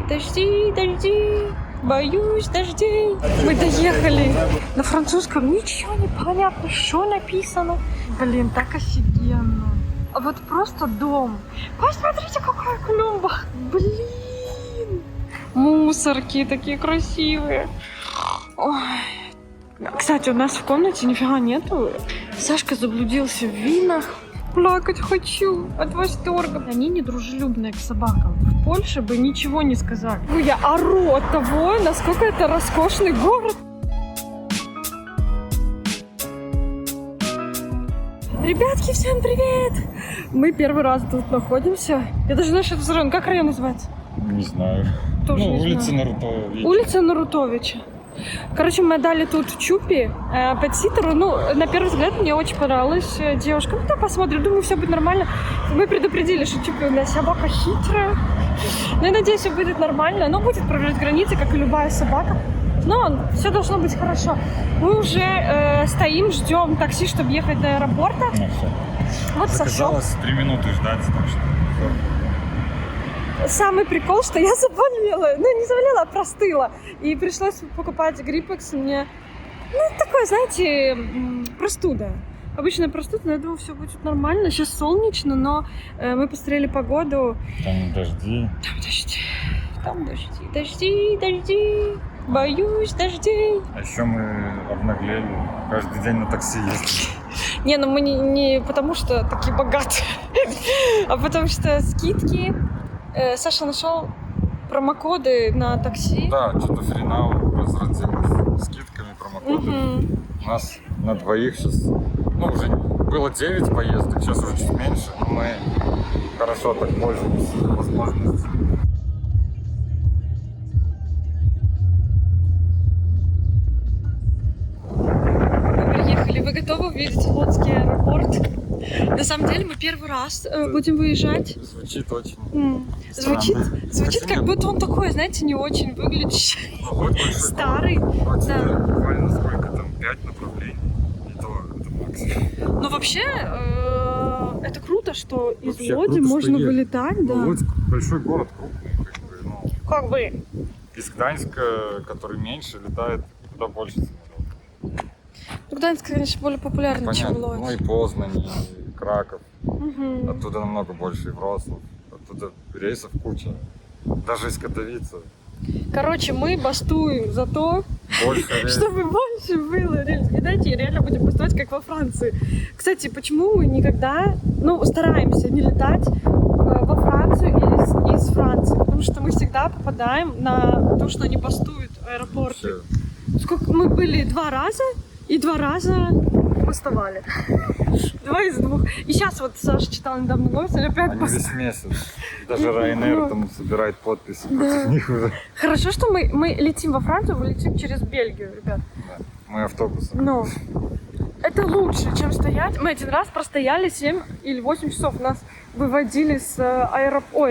Дожди, дожди, боюсь дождей. Мы доехали. На французском ничего не понятно, что написано. Блин, так офигенно. А вот просто дом. Посмотрите, какая клумба. Блин. Мусорки такие красивые. Ой. Кстати, у нас в комнате нифига нету. Сашка заблудился в винах. Плакать хочу от восторга. Они недружелюбные к собакам. В Польше бы ничего не сказали. Я ору от того, насколько это роскошный город. Ребятки, всем привет! Мы первый раз тут находимся. Я даже знаю, что это за район. Как район называется? Не знаю. Тоже не улица знаю. Нарутовича. Улица Нарутовича. Короче, мы дали тут чупи пэтситеру. Ну, на первый взгляд, мне очень понравилась девушка. Ну, да, посмотрим. Думаю, все будет нормально. Мы предупредили, что чупи у нас собака хитрая. Ну, я надеюсь, все будет нормально. Она будет проверять границы, как и любая собака. Но все должно быть хорошо. Мы уже стоим, ждем такси, чтобы ехать до аэропорта. Ну, все. Вот Сашок. Заказалось 3 минуты ждать, так что... Самый прикол, что я заболела. Ну, не заболела, а простыла. И пришлось покупать гриппекс мне. Ну, такое, знаете, простуда. Обычная простуда, но я думаю, все будет нормально. Сейчас солнечно, но мы посмотрели погоду. Там дожди. Там дожди. Там дожди. Дожди, дожди. Боюсь дождей. А еще мы обнаглели. Каждый день на такси ездим. Не, ну мы не потому, что такие богатые, а потому что скидки. Саша нашел промокоды на такси. Да, что-то фринал разродилось скидками, промокодами. У нас на двоих сейчас, ну, уже было 9 поездок, сейчас уже чуть меньше, но мы хорошо так пользуемся возможностью. Мы приехали. Вы готовы увидеть Лодский аэропорт? На самом деле мы первый раз будем выезжать. Звучит очень Звучит как будто он такой, знаете, не очень выглядящий. Старый. Да. Буквально сколько там, 5 направлений. И то это максимум. Но вообще это круто, что из Вообще Лоди круто, можно что вылетать, да. Лодзь большой город, крупный, как бы, ну, Как бы. из Гданьска, который меньше, летает куда больше самолетов. Ну, Гданьск, конечно, более популярный, чем Понятно. Лодзь. Ну и Познань, и Краков. Мгм. Оттуда намного больше, и Вроцлав. Оттуда рейсов куча. Даже из Катовицы. Короче, мы бастуем за то, Больше рейсов. чтобы больше было рельс. И дайте, реально будем бастовать, как во Франции. Кстати, почему мы никогда, ну, стараемся не летать во Францию или из Франции? Потому что мы всегда попадаем на то, что они бастуют в аэропорте. Вообще, Сколько мы были 2 раза, и 2 раза бастовали. 2 из 2. И сейчас вот Саша читал недавно новость, они опять они бастуют. весь месяц. Даже Ryanair там собирает подписи против них уже. Хорошо, что мы летим во Францию, мы летим через Бельгию, ребят. Да. Мы автобусом. Ну, это лучше, чем стоять. Мы один раз простояли 7 или 8 часов. Нас выводили с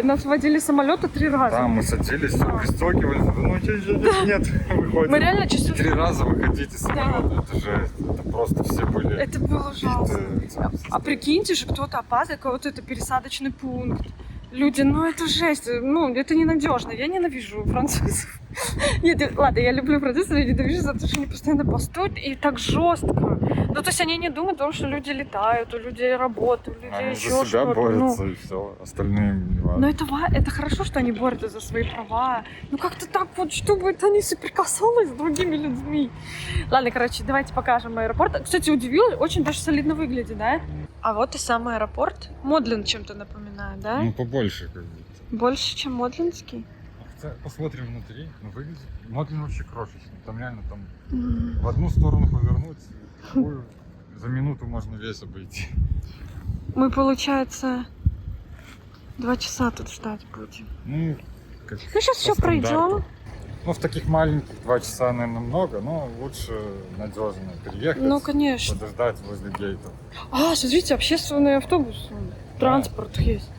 нас вводили с самолета 3 раза. Там мы садились, все пристегивались. Ну, нет, выходим. Мы реально часов... 3 раза выходить из самолета. Это жесть. Это просто все были... Это было ужасно. биты. А прикиньте же, кто-то опаздывает, у кого-то это пересадочный пункт. Люди, ну это жесть, ну это ненадежно. Я ненавижу французов. Нет, ладно, я люблю французов, я ненавижу за то, что они постоянно бастуют и так жестко. Ну то есть они не думают о том, что люди летают, у людей работают, у людей Они еще за себя что-то. борются и все. Остальные не важно. Но это хорошо, что они борются за свои права. Ну как-то так вот, чтобы это не соприкасалось с другими людьми. Ладно, короче, давайте покажем аэропорт. Кстати, удивил, очень даже солидно выглядит, да? А вот и сам аэропорт. Модлин чем-то напоминает, да? Ну, побольше как бы. Больше, чем Модлинский. Хотя посмотрим внутри. Ну, выглядит. Модлин вообще крошечный. Там реально там в одну сторону повернуть, в другую. За минуту можно весь обойти. Мы, получается, 2 часа тут ждать будем. Ну, как Ну, сейчас все по стандарту. пройдем. Ну, в таких маленьких 2 часа, наверное, много, но лучше надежно приехать, Ну, конечно. подождать возле гейтов. А, смотрите, общественный автобус, транспорт есть.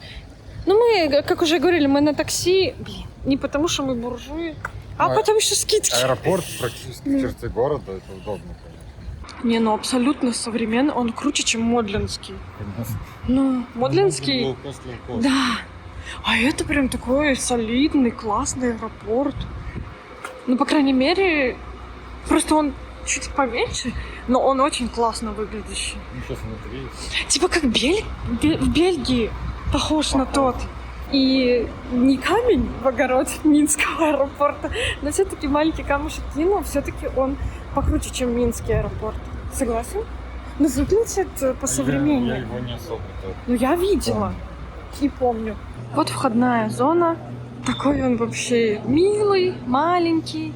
Ну, мы, как уже говорили, мы на такси. Блин, не потому, что мы буржуи, а Ну, потому, что скидки. Аэропорт практически в черте города, это удобно, конечно. Не, ну абсолютно современный. Он круче, чем Модлинский. Конечно. Ну, Модлинский... Лоукост. Да. А это прям такой солидный, классный аэропорт. Ну, по крайней мере, просто он чуть поменьше, но он очень классно выглядящий. Ну, сейчас внутри. Типа как в Бельгии похож на тот. И не камень в огород Минского аэропорта, но все-таки маленький камушек кинул, все-таки он покруче, чем Минский аэропорт. Согласен? Но выглядит по-современному. Я его не особо так. Ну, я видела и помню. Вот входная зона. Такой он вообще милый, маленький.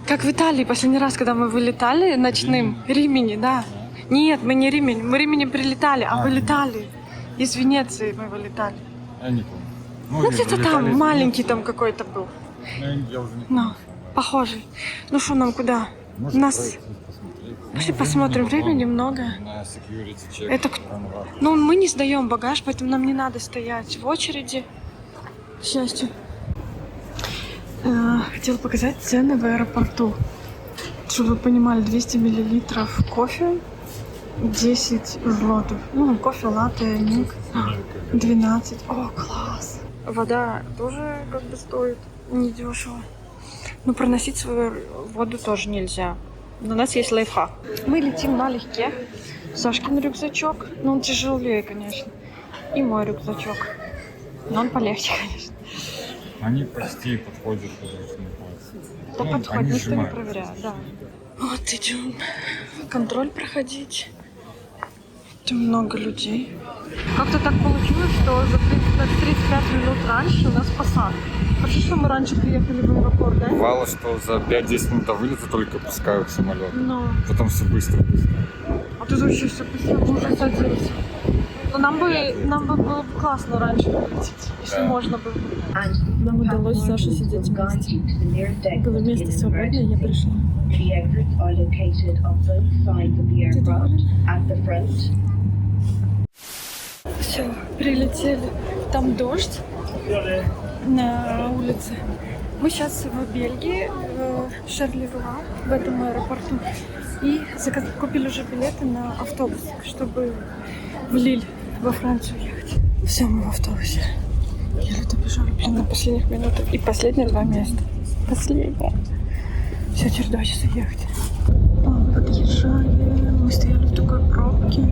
Как в Италии последний раз, когда мы вылетали ночным. Римини, да. Нет, мы не Римини. Мы Римини прилетали, а вылетали. Из Венеции мы вылетали. Я не помню. Ну, где-то там, маленький там какой-то был. Я уже не помню. Ну, похожий. Ну что, нам куда? Может, Нас... посмотреть. Пошли посмотрим, времени много. На security check. Это... рановато. Ну, мы не сдаем багаж, поэтому нам не надо стоять в очереди. К счастью. Хотела показать цены в аэропорту. Чтобы вы понимали, 200 миллилитров кофе 10 злотов. Ну, кофе, латте, ник 12. О, класс! Вода тоже как бы стоит недешево. Но проносить свою воду тоже нельзя. Но у нас есть лайфхак. Мы летим налегке. Сашкин рюкзачок. Но он тяжелее, конечно. И мой рюкзачок. Но он полегче, конечно. Они почти подходят под ручной пальцы. Да Ну, подходит, они никто не сжимают. проверяет, да. Вот идем контроль проходить. Там много людей. Как-то так получилось, что за 35 минут раньше у нас посадка. Хорошо, что мы раньше приехали в аэропорт, да? Бывало, что за 5-10 минут до вылета только пускают самолет. Ну, Потом все быстро-быстро. а тут вообще все быстро, мы уже садились. Но нам бы было бы классно раньше вылететь, если Да. можно было. Нам удалось Саше сидеть вместе. Было место свободное, я пришла. The exits are located on both sides of the aircraft. At the front, Все, прилетели. Там дождь на улице. Мы сейчас в Бельгии, в Шарлеруа, в этом аэропорту. И купили уже билеты на автобус, чтобы в Лиль, во Францию ехать. Все, мы в автобусе. Еле добежали, блин, на последних минутах. И последние 2 места. Последние. Все, через 2 часа ехать. Подъезжали. Мы стояли в такой пробке.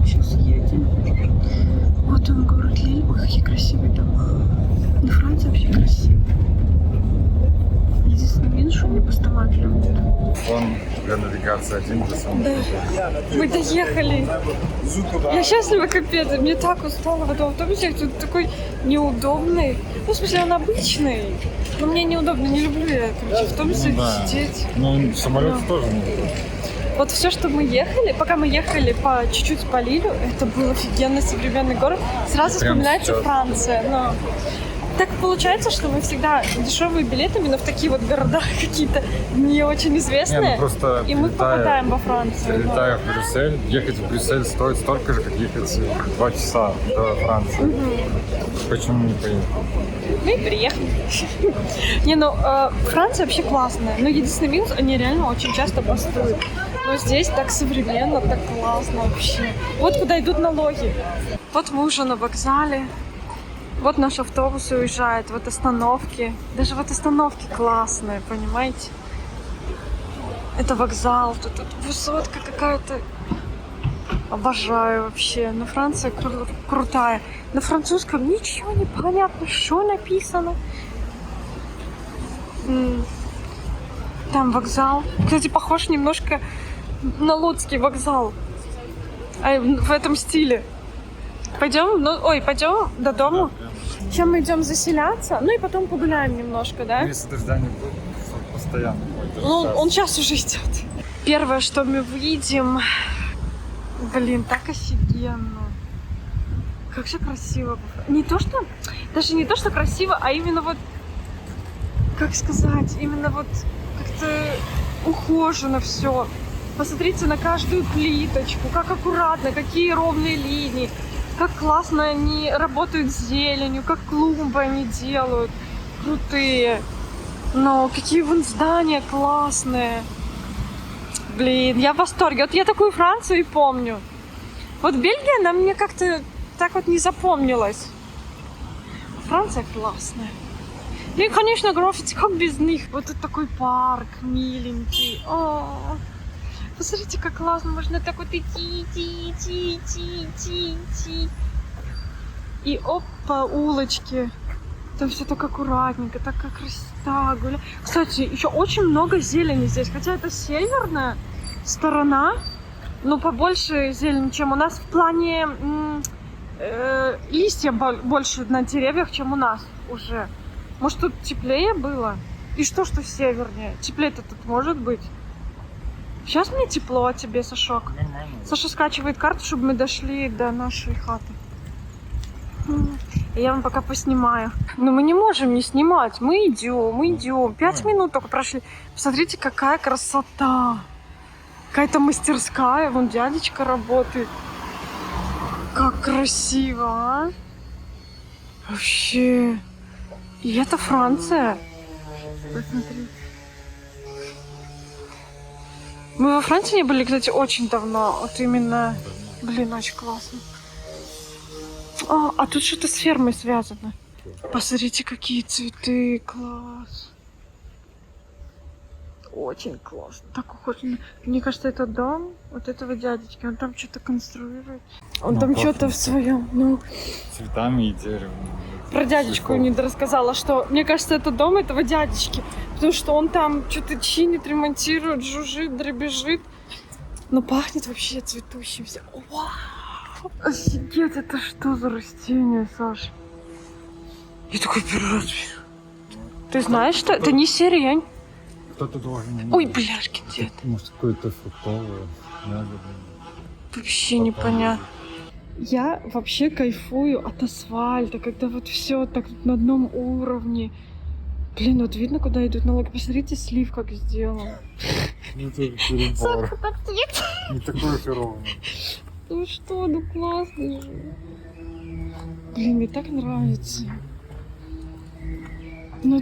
Сейчас едем. Вот он, город Лиль. Ой, какие красивые дома. Ну, Франция вообще красивая. Единственное, минус, что мне пустовать любят. Фон для навигации один для самого. Да. Мы доехали. Я счастлива, капец. Мне так устала в этом автобусе. Тут такой неудобный. Ну, в смысле, он обычный. Но мне неудобно. Не люблю я, короче, в автобусе да. сидеть. Ну, в самолете Да. тоже не было. Вот все, что мы ехали, пока мы ехали по чуть-чуть по Лилю, это был офигенный современный город. Сразу Прям вспоминается сейчас. Франция. Но так получается, что мы всегда дешевые билеты именно в такие вот города какие-то не очень известные. Не, ну просто И мы прилетая- попадаем во Францию. Прилетая в Брюссель, ехать в Брюссель стоит столько же, как ехать 2 часа до Франции. Почему не поехать? Мы приехали. Не, ну, Франция вообще классная. Но единственный минус, они реально очень часто бастуют. Но здесь так современно, так классно вообще. Вот куда идут налоги. Вот мы уже на вокзале. Вот наш автобус уезжает. Вот остановки. Даже вот остановки классные, понимаете? Это вокзал. Тут высотка какая-то. Обожаю вообще. Но Франция крутая. На французском ничего не понятно, что написано. Там вокзал. Кстати, похож немножко на Лодский вокзал. В этом стиле. Пойдем? Ну, ой, пойдем до дома. Сейчас мы идем заселяться. Ну и потом погуляем немножко, да? Если дождя не будет, то постоянно будет. Ну, он сейчас уже идет. Первое, что мы видим... Блин, так офигенно. Как же красиво. Не то, что... Даже не то, что красиво, а именно вот... Как сказать? Именно вот как-то ухожено все. Посмотрите на каждую плиточку, как аккуратно, какие ровные линии. Как классно они работают с зеленью, как клумбы они делают. Крутые. Но какие вон здания классные. Блин, я в восторге. Вот я такую Францию и помню. Вот Бельгия, она мне как-то так вот не запомнилась. Франция классная. И, конечно, граффити, как без них. Вот тут такой парк миленький. О, посмотрите, как классно. Можно так вот идти. И оп, по улочке. Там все так аккуратненько, так как красота. Кстати, еще очень много зелени здесь. Хотя это северная сторона, но побольше зелени, чем у нас. В плане листья больше на деревьях, чем у нас уже. Может, тут теплее было? И что севернее? Теплее-то тут может быть. Сейчас мне тепло, а тебе, Сашок? Нормально. Саша скачивает карту, чтобы мы дошли до нашей хаты. Я вам пока поснимаю. Но мы не можем не снимать. Мы идем. 5 минут только прошли. Посмотрите, какая красота. Какая-то мастерская. Вон дядечка работает. Как красиво, а? Вообще. И это Франция. Посмотри. Мы во Франции не были, кстати, очень давно. Вот именно... Блин, очень классно. А тут что-то с фермой связано. Посмотрите, какие цветы. Класс. Очень классно. Так ухоженно. Мне кажется, это дом вот этого дядечки. Он там что-то конструирует. Он там что-то в своем. Ну, цветами и деревом. про дядечку не рассказала, что мне кажется, это дом этого дядечки. Потому что он там что-то чинит, ремонтирует, жужжит, дребезжит. Но пахнет вообще цветущимся. Вау! Офигеть, это что за растение, Саш? Я такой первый раз вижу. Ты знаешь, что это не сирень? Кто-то должен... Ой, бляшки, дед. Может, какое-то фруктовое, ягодное. Вообще непонятно. Я вообще кайфую от асфальта, когда вот все так на одном уровне. Блин, вот видно, куда идут налоги. Посмотрите, слив как сделан. Ну, это перебор. Не такой уж и ровный. Ну что, ну классно же. Блин, мне так нравится. Ну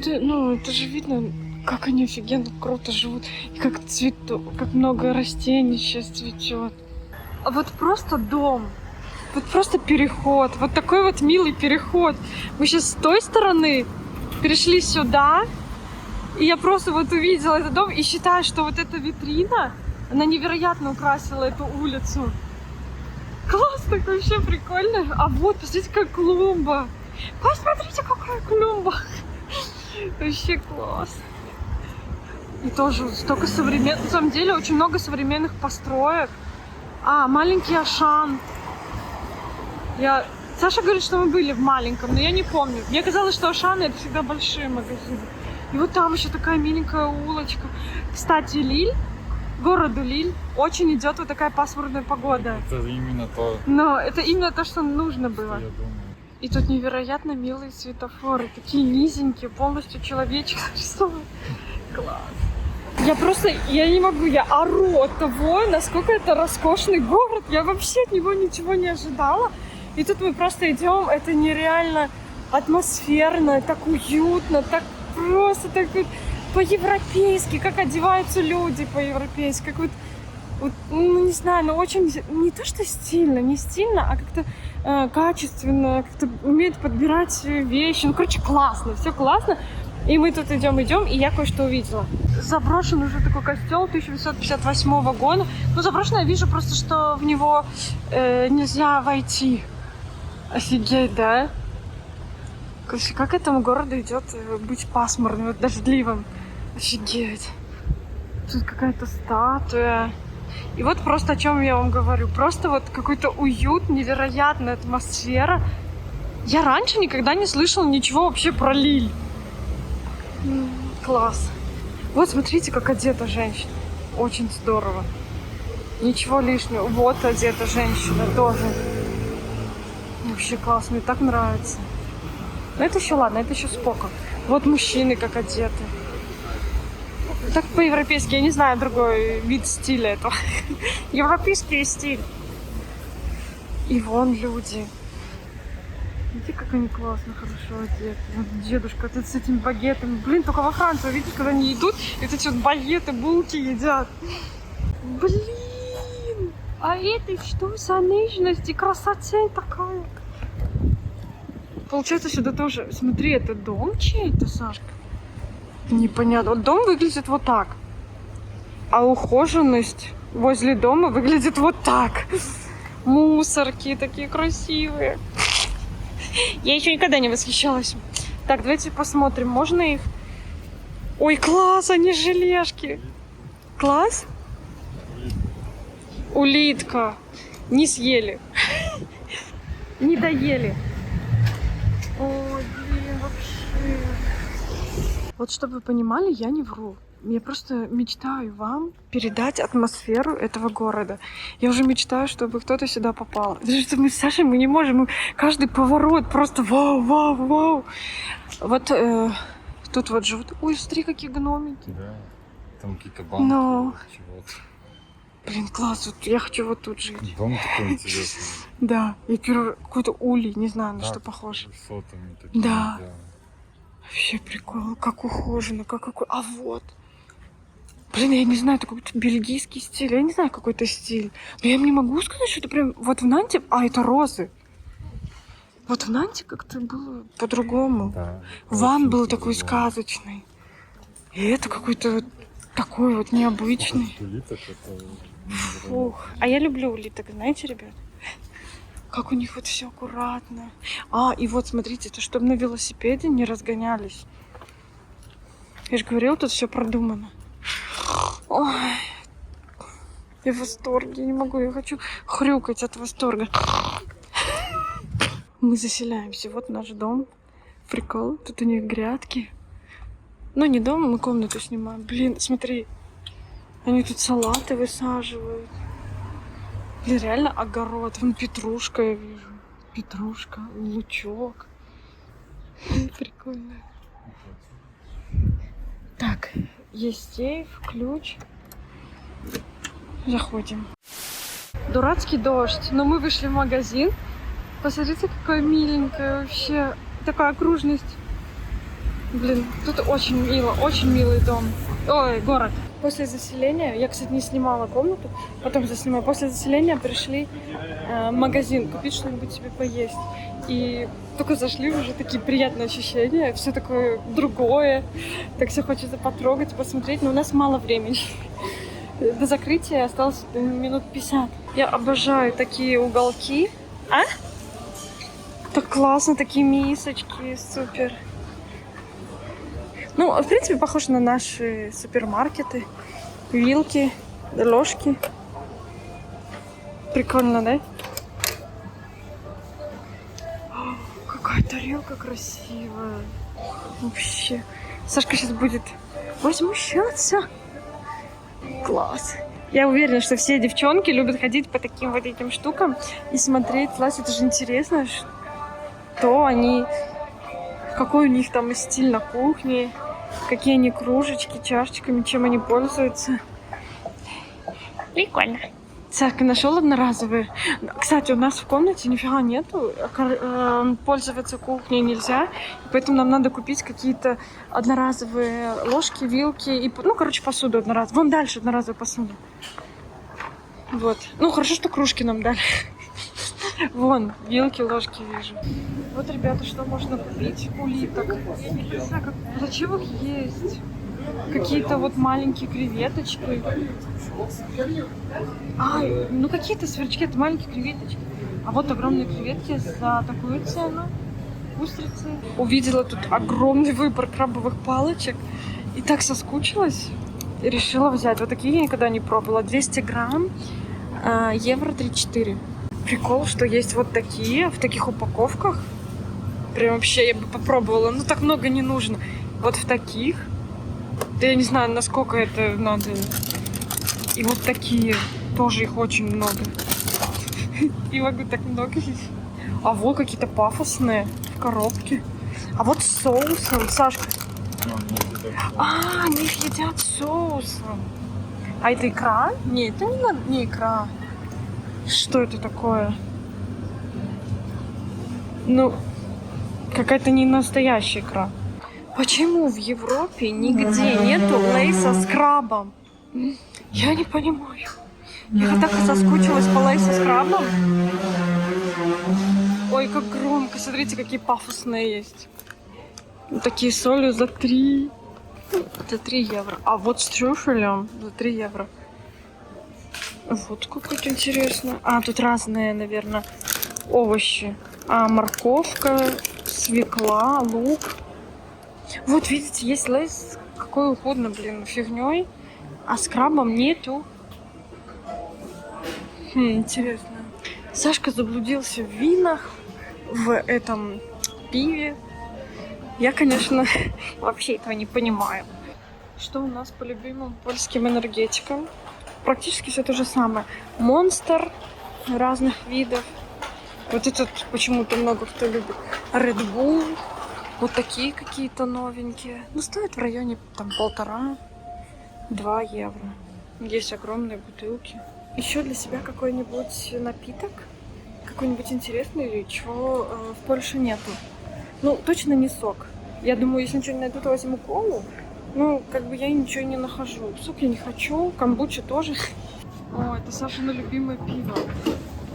это же видно, как они офигенно круто живут. И как цветут, как много растений сейчас цветет. А вот просто дом. Вот просто переход. Вот такой вот милый переход. Мы сейчас с той стороны перешли сюда. И я просто вот увидела этот дом и считаю, что вот эта витрина, она невероятно украсила эту улицу. Классно, вообще прикольно. А вот, посмотрите, какая клумба. Посмотрите, какая клумба. Вообще класс. И тоже столько современных... На самом деле, очень много современных построек. Маленький Ашан. Саша говорит, что мы были в маленьком, но я не помню. Мне казалось, что Ашаны — это всегда большие магазины. И вот там еще такая миленькая улочка. Кстати, Лиль, городу Лиль, очень идет вот такая пасмурная погода. Это именно то, Но это именно то, что нужно было. что я думаю. И тут невероятно милые светофоры, такие низенькие, полностью человечек нарисованы. Класс. Я не могу, я ору от того, насколько это роскошный город. Я вообще от него ничего не ожидала. И тут мы просто идем, это нереально атмосферно, так уютно, так просто, так вот по-европейски, как одеваются люди по-европейски, как вот ну не знаю, но очень, не то что стильно, не стильно, а как-то качественно, как-то умеют подбирать вещи. Ну, короче, классно, все классно. И мы тут идем, и я кое-что увидела. Заброшен уже такой костел 1858 года. Ну, заброшенный, я вижу просто, что в него нельзя войти. Офигеть, да? Короче, как этому городу идет быть пасмурным, вот дождливым. Офигеть. Тут какая-то статуя. И вот просто о чем я вам говорю. Просто вот какой-то уют, невероятная атмосфера. Я раньше никогда не слышала ничего вообще про Лиль. Класс. Вот смотрите, как одета женщина. Очень здорово. Ничего лишнего. Вот одета женщина тоже. Вообще классно, мне так нравится. Но это еще ладно, это еще споко. Вот мужчины как одеты. Так по-европейски, я не знаю другой вид стиля этого. Европейский стиль. И вон люди. Видите, как они классно, хорошо одеты. Вот дедушка тут с этими багетами. Блин, только во Францию, видите, когда они идут, и эти вот багеты, булки едят. Блин! А это что за нежность и красота такая? Получается, сюда тоже... Смотри, это дом чей-то, Сашка? Непонятно. Вот дом выглядит вот так. А ухоженность возле дома выглядит вот так. Мусорки такие красивые. Я еще никогда не восхищалась. Так, давайте посмотрим, можно их? Ой, класс, они желешки. Класс? Улитка. Не съели. Не доели. Ой, блин, вообще. Вот чтобы вы понимали, я не вру. Я просто мечтаю вам передать атмосферу этого города. Я уже мечтаю, чтобы кто-то сюда попал. Потому что мы с Сашей, мы не можем. Мы каждый поворот просто вау, вау, вау. Вот тут вот живут. Ой, смотри, какие гномики. Да, там какие-то банки. Но... чего-то. Блин, класс. Вот я хочу вот тут жить. Дом такой интересный. Да. Я первый какой-то улей, не знаю, на Да, что похож. высотами такими, Да. Вообще прикол. Как ухоженно, какой. А вот. Блин, я не знаю, это какой-то бельгийский стиль. Я не знаю, какой это стиль. Но я не могу сказать, что это прям... Вот в Нанте... А, это розы. Вот в Нанте как-то было по-другому. Да. Ван был такой сказочный. И это какой-то вот такой вот необычный. Улиток это... Фух. А я люблю улиток, знаете, ребят? Как у них вот все аккуратно. А, и вот смотрите, это чтобы на велосипеде не разгонялись. Я же говорила, тут все продумано. Ой. Я в восторге, не могу, я хочу хрюкать от восторга. Мы заселяемся, вот наш дом. Прикол, тут у них грядки. Ну, не дом, мы комнату снимаем. Блин, смотри, они тут салаты высаживают. Блин, реально огород. Вон петрушка я вижу. Петрушка, лучок. Прикольно. Так, есть сейф, ключ. Заходим. Дурацкий дождь, но мы вышли в магазин. Посмотрите, какая миленькая вообще. Такая окружность. Блин, тут очень мило, очень милый дом. Ой, город. После заселения, я, кстати, не снимала комнату, потом заснимаю. После заселения пришли в магазин купить что-нибудь себе поесть. И только зашли, уже такие приятные ощущения, все такое другое. Так все хочется потрогать, посмотреть, но у нас мало времени. До закрытия осталось минут 50. Я обожаю такие уголки. А? Так классно, такие мисочки, супер. Ну, в принципе, похож на наши супермаркеты. Вилки, ложки. Прикольно, да? О, какая тарелка красивая. Вообще. Сашка сейчас будет возмущаться. Класс. Я уверена, что все девчонки любят ходить по таким вот этим штукам и смотреть. Класс, это же интересно, что они... Какой у них там стиль на кухне. Какие они кружечки, чашечками, чем они пользуются. Прикольно. Так, нашел одноразовые. Кстати, у нас в комнате нифига нету. Пользоваться кухней нельзя. Поэтому нам надо купить какие-то одноразовые ложки, вилки. И, ну, короче, посуду одноразовую. Вон дальше одноразовую посуду. Вот. Ну, хорошо, что кружки нам дали. Вон, вилки, ложки вижу. Вот, ребята, что можно купить. Улиток. Я не знаю, как... зачем их есть? Какие-то вот маленькие креветочки. А, ну какие-то сверчки, это маленькие креветочки. А вот огромные креветки за такую цену. Устрицы. Увидела тут огромный выбор крабовых палочек. И так соскучилась. И решила взять. Вот такие я никогда не пробовала. 200 грамм. Евро 3-4. Прикол, что есть вот такие, в таких упаковках. Прям вообще я бы попробовала. Но так много не нужно. Вот в таких. Да я не знаю, насколько это надо. И вот такие. Тоже их очень много. И могу так много есть. А вот какие-то пафосные в коробке. А вот с соусом. Сашка. А, они их едят с соусом. А это икра? Нет, это не икра. Что это такое? Ну, какая-то не настоящая икра. Почему в Европе нигде нету лейса с крабом? Я не понимаю. Я так соскучилась по лейсу с крабом. Ой, как громко. Смотрите, какие пафосные есть. Такие солью за 3 евро. А вот с трюфелем за 3 евро. Вот какое-то интересное. А, тут разные, наверное, овощи. А, морковка, свекла, лук. Вот, видите, есть лейс какой угодно, блин, фигней. А с крабом нету. Интересно. Сашка заблудился в винах, в этом пиве. Я, конечно, вообще этого не понимаю. Что у нас по любимым польским энергетикам? Практически все то же самое. Монстр разных видов. Вот этот почему-то много кто любит. Red Bull. Вот такие какие-то новенькие. Ну, стоят в районе там 1,5-2 евро. Есть огромные бутылки. Еще для себя какой-нибудь напиток? Какой-нибудь интересный или чего в Польше нету? Ну, точно не сок. Я думаю, если ничего не найду, то возьму колу. Ну, как бы я ничего не нахожу. Сок я не хочу, камбуча тоже. О, это Сашина любимое пиво.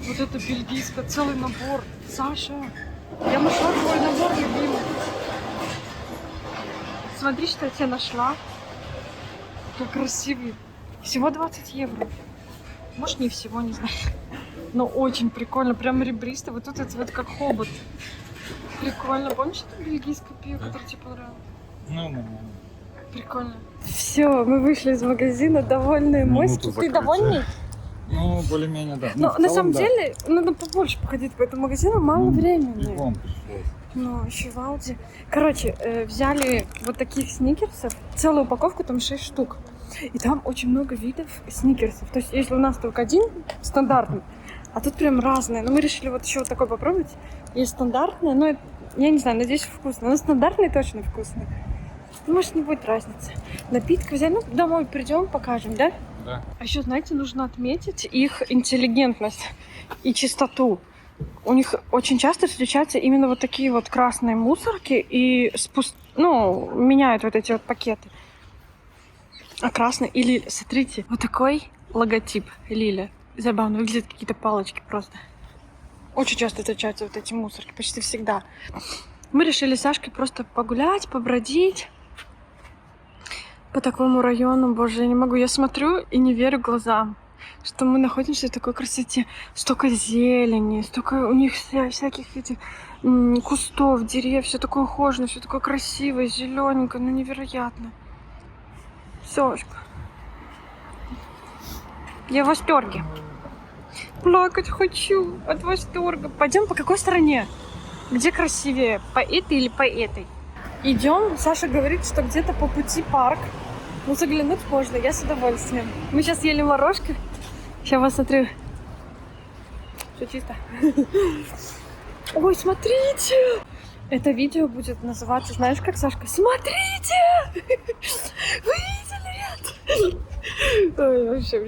Вот это бельгийское, целый набор. Саша, я нашла твой набор любимый. Смотри, что я тебе нашла. Как красивый. Всего 20 евро. Может, не всего, не знаю. Но очень прикольно. Прям ребристый. Вот тут это вот как хобот. Прикольно. Помнишь это бельгийское пиво, которое тебе понравилось? Ну. Прикольно. Все, мы вышли из магазина, довольные моськи. Ты довольный? Ну, более-менее, да. Но в на целом, самом да. деле надо побольше походить по этому магазину, мало времени. Бегом пришлось. Ну, еще в Алди. Короче, взяли вот таких сникерсов, целую упаковку, там 6 штук. И там очень много видов сникерсов. То есть, если у нас только один стандартный, а тут прям разные. Но мы решили вот еще вот такой попробовать. Есть стандартные, но я не знаю, надеюсь, вкусно. Но стандартные точно вкусные. Может, не будет разницы. Напитки взяли, ну, домой придем, покажем, да? Да. А еще, знаете, нужно отметить их интеллигентность и чистоту. У них очень часто встречаются именно вот такие вот красные мусорки и меняют вот эти вот пакеты. А красный или, смотрите, вот такой логотип Лиля. Забавно, выглядят какие-то палочки просто. Очень часто встречаются вот эти мусорки, почти всегда. Мы решили с Сашкой просто погулять, побродить по такому району. Боже, я не могу. Я смотрю и не верю глазам, что мы находимся в такой красоте. Столько зелени, столько у них всяких этих кустов, деревьев. Все такое ухоженное, все такое красивое, зелененькое. Ну, невероятно. Сашка. Я в восторге. Плакать хочу от восторга. Пойдем по какой стороне? Где красивее? По этой или по этой? Идем. Саша говорит, что где-то по пути парк. Ну, заглянуть можно, я с удовольствием. Мы сейчас ели морожка. Сейчас посмотрю. Все чисто. Ой, смотрите! Это видео будет называться, знаешь как, Сашка? Смотрите! Вы видели это? Ой, вообще,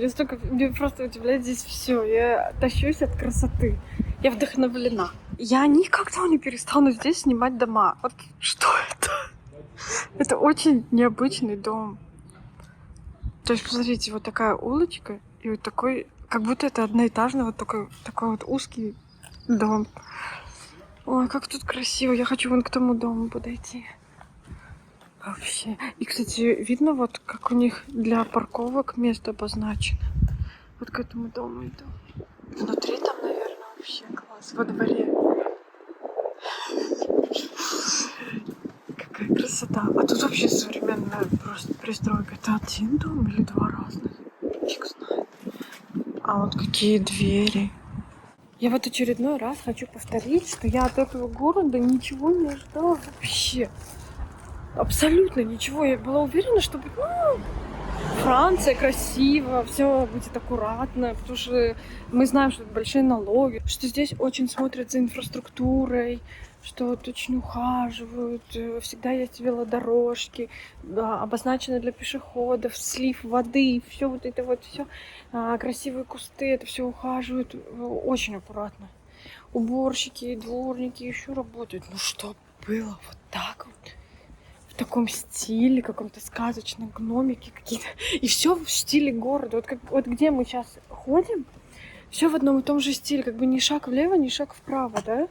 мне просто удивляет здесь все. Я тащусь от красоты. Я вдохновлена. Я никогда не перестану здесь снимать дома. Вот что это? Это очень необычный дом. То есть, посмотрите, вот такая улочка и вот такой, как будто это одноэтажный вот такой вот узкий дом. Ой, как тут красиво. Я хочу вон к тому дому подойти. Вообще. И, кстати, видно вот, как у них для парковок место обозначено. Вот к этому дому иду. Внутри там, наверное, вообще класс. Во дворе. Какая красота. А тут вообще современная просто пристройка. Это один дом или два разных? Фиг знает. А вот какие двери. Я вот очередной раз хочу повторить, что я от этого города ничего не ожидала вообще. Абсолютно ничего. Я была уверена, что Франция красиво, все будет аккуратно, потому что мы знаем, что это большие налоги, что здесь очень смотрят за инфраструктурой, что вот очень ухаживают, всегда есть велодорожки, да, обозначено для пешеходов, слив воды, все вот это вот все, красивые кусты, это все ухаживают очень аккуратно. Уборщики, дворники еще работают. Ну что было вот так вот? В таком стиле, каком-то сказочном гномике какие-то. И все в стиле города. Вот где мы сейчас ходим, все в одном и том же стиле. Как бы ни шаг влево, ни шаг вправо, да?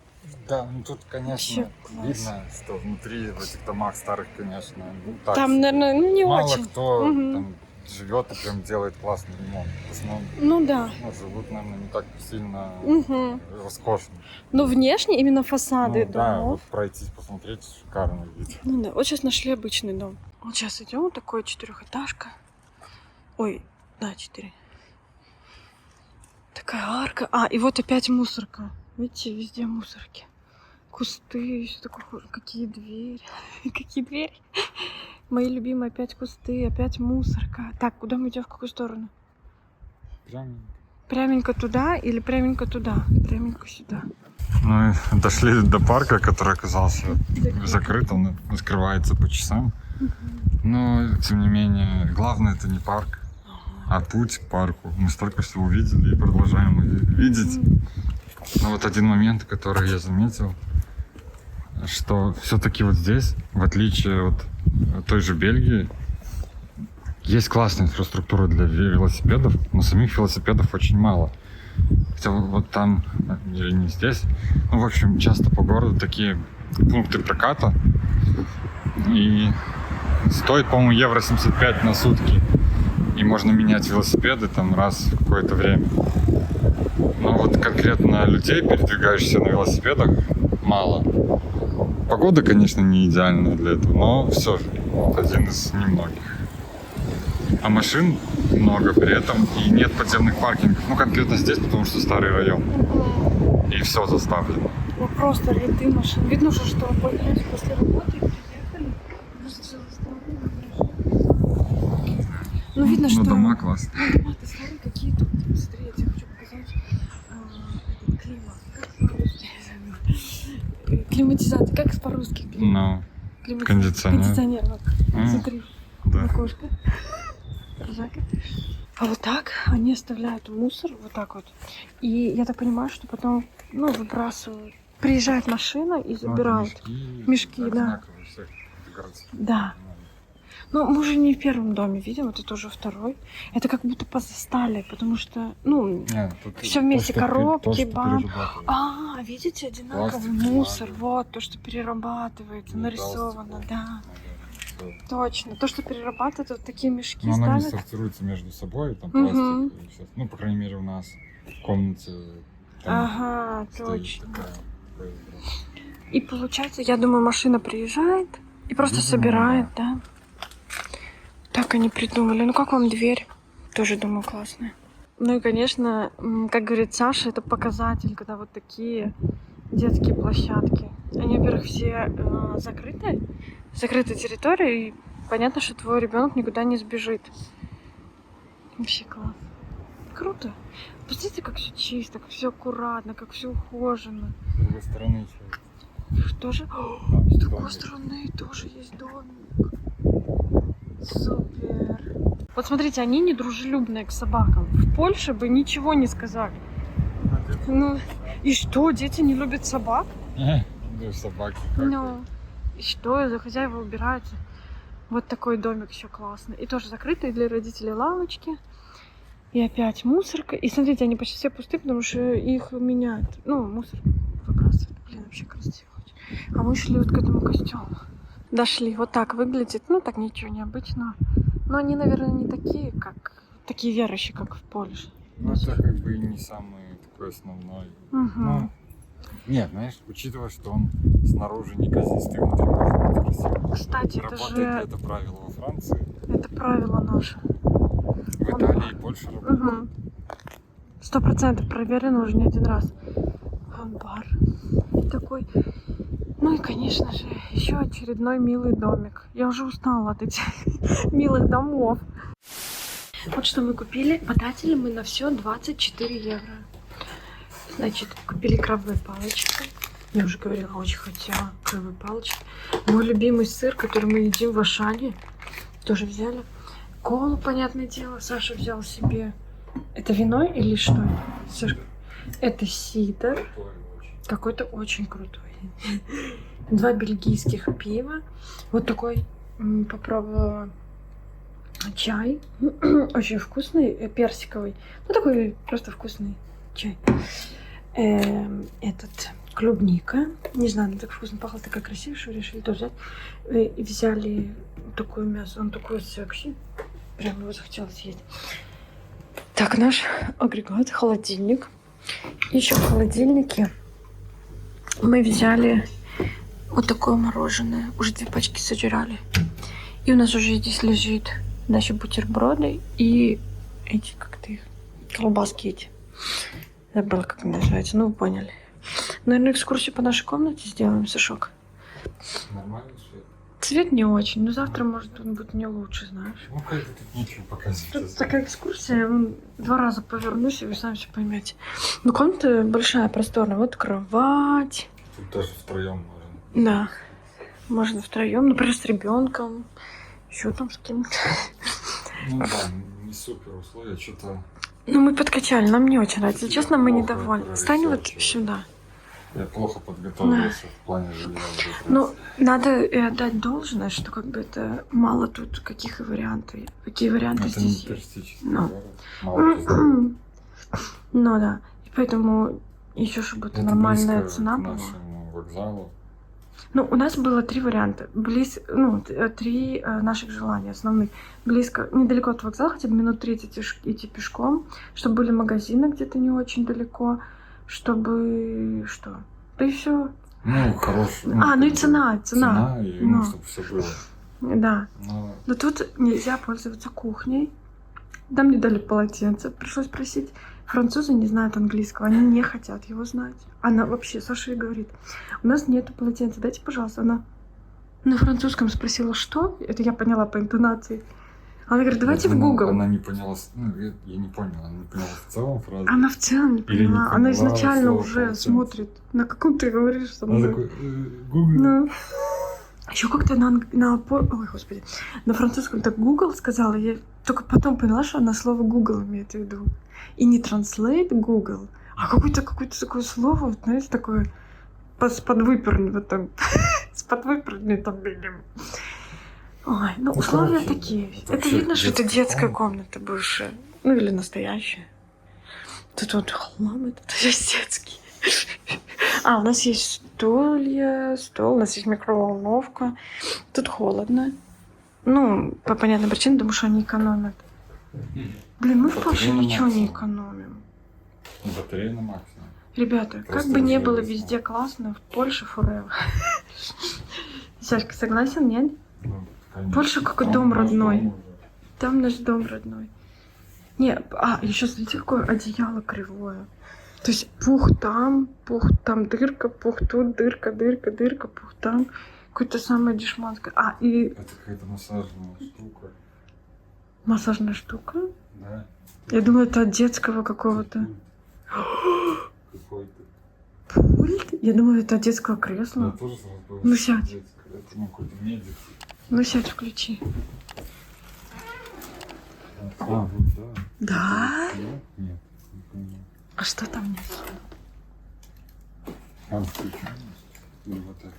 Да, ну тут, конечно, Вообще класс. видно, что внутри в этих домах старых, конечно, ну, так Там, себе. наверное, ну не Мало очень. кто Мгм. там живет и прям делает классный ремонт. В основном Ну да. ну, живут, наверное, не так сильно Мгм. роскошно. Но внешне именно фасады Ну, да, домов. вот пройтись, посмотреть, шикарный вид. Ну да, вот сейчас нашли обычный дом. Вот сейчас идем, вот такой 4-этажка. Ой, да, 4. Такая арка. А, и вот опять мусорка. Видите, везде мусорки. Кусты, все такое. Какие двери. Какие двери. Мои любимые опять кусты, опять мусорка. Так, куда мы идем, в какую сторону? Прям... Пряменько туда или пряменько туда? Пряменько сюда. Ну и дошли до парка, который оказался закрыт, он открывается по часам. Но, тем не менее, главное это не парк, а путь к парку. Мы столько всего увидели и продолжаем видеть. Но вот один момент, который я заметил, что все-таки вот здесь, в отличие от той же Бельгии, есть классная инфраструктура для велосипедов, но самих велосипедов очень мало. Хотя вот там, или не здесь, ну, в общем, часто по городу такие пункты проката. И стоит, по-моему, евро 75 на сутки. И можно менять велосипеды там раз в какое-то время. Но вот конкретно людей, передвигающихся на велосипедах, мало. Погода, конечно, не идеальная для этого, но все же один из немногих. А машин много при этом, и нет подземных паркингов. Ну, конкретно здесь, потому что старый район. И все заставлено. Ну просто ряды машин. Видно уже, что работают после работы и приехали. Просто всё заставлено. Ну, видно, что... Ну, дома классные. Ну, дома-то старые какие-то. Смотри, я тебе хочу показать. Этот климат. Как по-русски? Климатизация. Как по-русски? Ну, кондиционер. Кондиционер. Вот. Смотри. Да. Окошко. Жакет. А вот так они оставляют мусор, вот так вот. И я так понимаю, что потом, ну, выбрасывают. Приезжает машина и забирает. Мешки, да. одинаковые всех городских. Да. Ну, мы уже не в первом доме видим, это тоже второй. Это как будто позастали, потому что, ну, все вместе, коробки, бам. А, видите, одинаковый Пластик, мусор, бумага. вот, то, что перерабатывается, нарисовано, да. Точно, то, что перерабатывают, вот такие мешки Но оно не ставят. сортируется между собой, там Мгм. пластик. И всё. Ну, по крайней мере, у нас в комнате там Ага, стоит точно. такая ведро. И получается, я думаю, машина приезжает и просто Видимо, собирает, да. Так они придумали. Ну как вам дверь? Тоже, думаю, классная. Ну и, конечно, как говорит Саша, это показатель, когда вот такие детские площадки. Они, во-первых, все закрыты. Закрытая территория, и понятно, что твой ребенок никуда не сбежит. Вообще класс. Круто. Посмотрите, как все чисто, как все аккуратно, как все ухожено. С другой стороны, что? Тоже? Там С другой домик. стороны тоже есть домик. Супер. Вот смотрите, они недружелюбные к собакам. В Польше бы ничего не сказали. Ну, и что, дети не любят собак? Ну, собаки. как Ну, и что, за хозяева убираются. Вот такой домик еще классный. И тоже закрытые для родителей лавочки. И опять мусорка. И смотрите, они почти все пусты, потому что их меняют. Ну, мусор выбрасывают. Блин, вообще красиво очень. А мы шли вот к этому костюму. Дошли. Вот так выглядит. Ну, так ничего необычного. Но они, наверное, не такие, как... Такие верующие, как в Польше. Ну, это как бы и не самый такой основной. Угу. Ну, нет, знаешь, учитывая, что он снаружи неказистый, внутри может быть красивый. Кстати, это Работает же... это правило во Франции, Это правило наше. в Италии и Польше работает. 100% проверено уже не один раз. Вон бар такой. Ну и, конечно же, еще очередной милый домик. Я уже устала от этих милых домов. Вот что мы купили. Потратили мы на все 24 евро. Значит, купили крабовые палочки. Я уже говорила, очень хотела крабовые палочки. Мой любимый сыр, который мы едим в Ашане, тоже взяли. Колу, понятное дело, Саша взял себе. Это вино или что это? Саша, это сидр. Какой-то очень крутой. 2 бельгийских пива. Вот такой попробовала чай. Очень вкусный, персиковый. Ну, такой просто вкусный чай. Этот клубника. Не знаю, она так вкусно пахла, такая красивая, что решили тоже взять. И взяли такое мясо, он такой секси. Прям его захотелось съесть. Так, наш агрегат, холодильник. Еще в холодильнике мы взяли вот такое мороженое. Уже 2 пачки сожрали. И у нас уже здесь лежит наши бутерброды и эти, как-то их, колбаски эти. Забыла, как они называются, ну вы поняли. Наверное, экскурсию по нашей комнате сделаем, Сашок. Нормальный свет. Цвет не очень, но завтра, может, он будет не лучше, знаешь. Ну, как-то тут нечего показывать. Тут такая экскурсия, я 2 раза повернусь, и вы сами все поймете. Ну, комната большая, просторная. Вот кровать. Тут даже втроем можно. Да. Можно втроем, например, с ребенком. Еще там с кем-то. Ну да, не супер условия, что-то... Ну, мы подкачали, нам не очень нравится. Честно, мы Плохо недовольны. Стань вот прорисовываю. сюда. Я плохо подготовился в плане жилья. Ну, надо и отдать должное, что как бы это мало тут каких и вариантов. Какие варианты Это не здесь есть. туристический Ну. город. Мало кто знает. Ну да. И поэтому еще, чтобы это Это нормальная близко цена к была. нашему вокзалу. Ну, у нас было 3 варианта. 3 наших желания основных. Близко, недалеко от вокзала, хотя бы минут 30 идти пешком, чтобы были магазины где-то не очень далеко, чтобы... Что? Да и все. Ну, хороший. Ну и цена. Цена, и Ну. чтобы все было. Да. Но Но тут нельзя пользоваться кухней. Нам не дали полотенце. Пришлось просить. Французы не знают английского. Они не хотят его знать. Она вообще, Саша ей говорит, у нас нету полотенца, дайте, пожалуйста. Она на французском спросила, что? Это я поняла по интонации. Она говорит, давайте в Google. Она не поняла, ну, я не понял, она не поняла в целом фразу. Она в целом не Или не поняла. Она поняла изначально слово уже полотенце. смотрит, на каком ты говоришь со Она мной. такой, Google. Ну. Еще как-то ой, господи, на французском так Google сказала, я только потом поняла, что она слово Google имеет в виду. И не translate Google, а какое-то такое слово, вот, знаете, такое с подвыпернутым, с подвыпернутым видом. Ой, ну условия короче, такие. это Это вообще видно, что это детская детская комната бывшая. Ну или настоящая. Тут вот хлам этот детский. А, у нас есть стол, у нас есть микроволновка. Тут холодно. Ну, по понятной причине, потому что они экономят. Блин, мы в Польше Батарея на ничего не максимум. экономим. Батарея на максимум. Ребята, как Просто бы не уже было весна. везде классно, в Польше forever. Сашка, согласен, нет? Ну, конечно. Польша какой Там дом наш родной. дом уже. Там наш дом родной. Не, еще смотрите, какое одеяло кривое. То есть пух там, дырка, пух тут, дырка, пух там. Какое-то самое дешманское. И Это какая-то массажная штука. массажная штука. Да. Я думала, это от детского какого-то. Какой-то. Пульт? Я думала, это от детского Я кресла. тоже сразу был. Ну, сядь. детское. Это какой-то медик. Ну, сядь, включи. Вот, да. Да? Нет, нет, не понял. А что там нет? Там включено. Или вот это.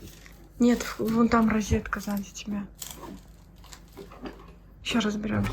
Нет, вон там розетка сзади тебя. Сейчас разберемся.